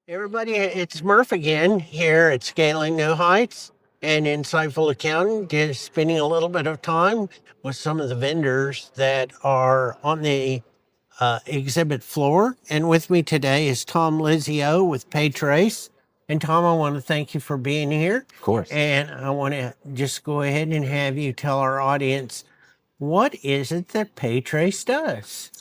Everybody, it's Murph again here at Scaling New Heights and Insightful Accounting, just spending a little bit of time with some of the vendors that are on the exhibit floor. And with me today is Tom Lizzio with PayTrace. And Tom, I want to thank you for being here. Of course. And I want to just go ahead and have you tell our audience, what is it that PayTrace does?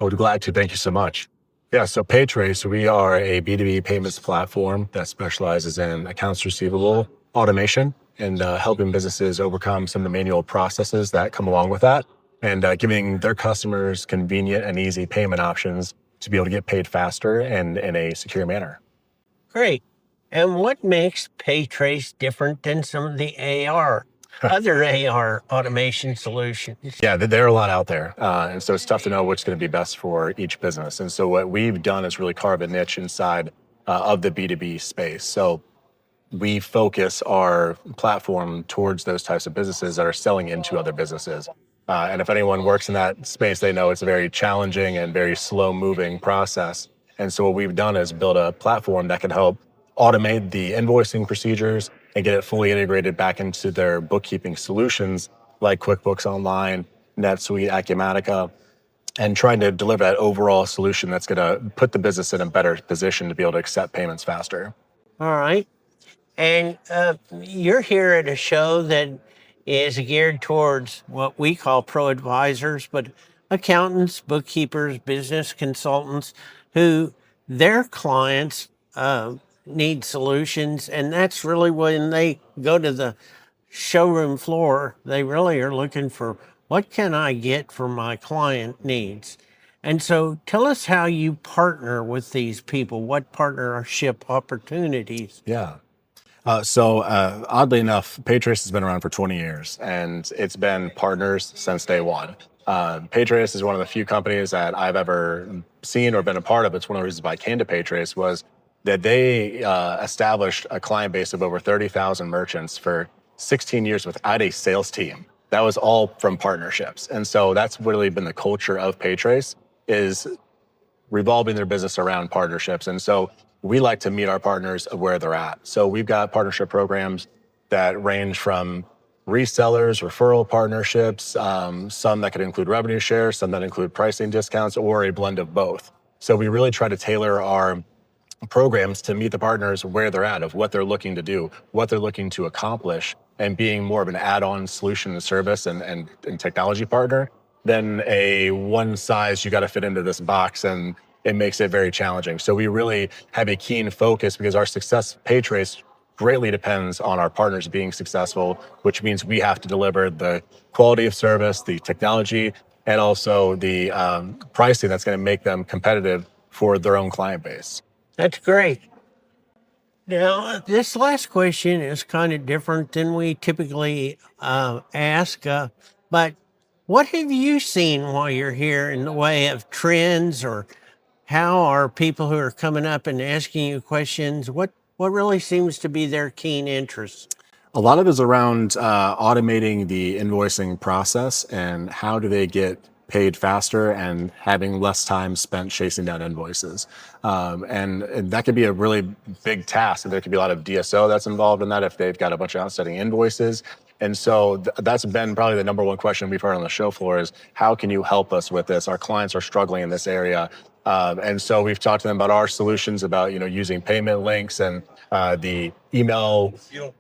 I would be glad to. Thank you so much. Yeah, so PayTrace, we are a B2B payments platform that specializes in accounts receivable automation and helping businesses overcome some of the manual processes that come along with that and giving their customers convenient and easy payment options to be able to get paid faster and in a secure manner. Great. And what makes PayTrace different than some of the other AR automation solutions? Yeah, there are a lot out there. And so it's tough to know what's going to be best for each business. And so what we've done is really carve a niche inside of the B2B space. So we focus our platform towards those types of businesses that are selling into other businesses. And if anyone works in that space, they know it's a very challenging and very slow moving process. And so what we've done is build a platform that can help automate the invoicing procedures and get it fully integrated back into their bookkeeping solutions like QuickBooks Online, NetSuite, Acumatica, and trying to deliver that overall solution that's going to put the business in a better position to be able to accept payments faster. All right. And you're here at a show that is geared towards what we call pro advisors, but accountants, bookkeepers, business consultants who their clients need solutions. And that's really when they go to the showroom floor, they really are looking for what can I get for my client needs. And so tell us how you partner with these people, what partnership opportunities. Yeah. Oddly enough, PayTrace has been around for 20 years and it's been partners since day one. PayTrace is one of the few companies that I've ever seen or been a part of. It's one of the reasons why I came to PayTrace was that they established a client base of over 30,000 merchants for 16 years without a sales team. That was all from partnerships. And so that's really been the culture of PayTrace is revolving their business around partnerships. And so we like to meet our partners where they're at. So we've got partnership programs that range from resellers, referral partnerships, some that could include revenue share, some that include pricing discounts, or a blend of both. So we really try to tailor our programs to meet the partners where they're at, of what they're looking to do, what they're looking to accomplish, and being more of an add-on solution and service and technology partner than a one size you got to fit into this box, and it makes it very challenging. So we really have a keen focus because our success PayTrace greatly depends on our partners being successful, which means we have to deliver the quality of service, the technology, and also the pricing that's going to make them competitive for their own client base. That's great. Now, this last question is kind of different than we typically ask, but what have you seen while you're here in the way of trends, or how are people who are coming up and asking you questions, what really seems to be their keen interest? A lot of it is around automating the invoicing process and how do they get paid faster and having less time spent chasing down invoices. And that could be a really big task. There could be a lot of DSO that's involved in that if they've got a bunch of outstanding invoices. And so that's been probably the number one question we've heard on the show floor is, how can you help us with this? Our clients are struggling in this area. And so we've talked to them about our solutions, about using payment links and the email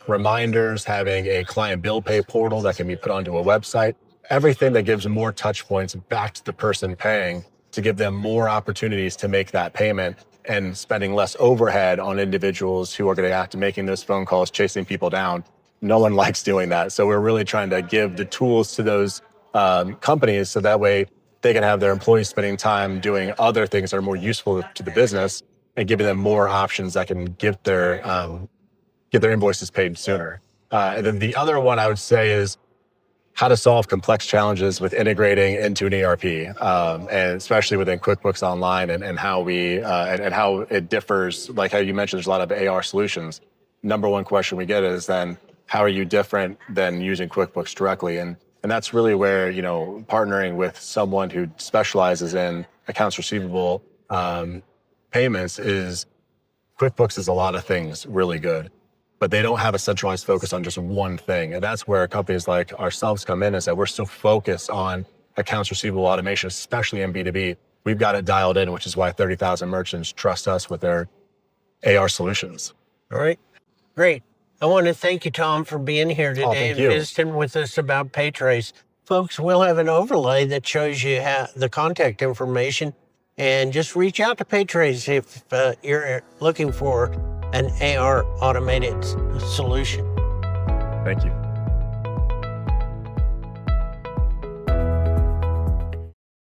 reminders, having a client bill pay portal that can be put onto a website, everything that gives more touch points back to the person paying to give them more opportunities to make that payment and spending less overhead on individuals who are going to have to making those phone calls, chasing people down. No one likes doing that. So we're really trying to give the tools to those companies so that way they can have their employees spending time doing other things that are more useful to the business and giving them more options that can get their invoices paid sooner. And then the other one I would say is how to solve complex challenges with integrating into an ERP, and especially within QuickBooks Online and how and how it differs. Like how you mentioned, there's a lot of AR solutions. Number one question we get is then, how are you different than using QuickBooks directly? And that's really where, partnering with someone who specializes in accounts receivable payments is QuickBooks is a lot of things really good, but they don't have a centralized focus on just one thing. And that's where companies like ourselves come in and say, we're so focused on accounts receivable automation, especially in B2B. We've got it dialed in, which is why 30,000 merchants trust us with their AR solutions. All right, great. I want to thank you, Tom, for being here today and you. visiting with us about PayTrace. Folks, we'll have an overlay that shows you the contact information, and just reach out to PayTrace if you're looking for an AR automated solution. Thank you.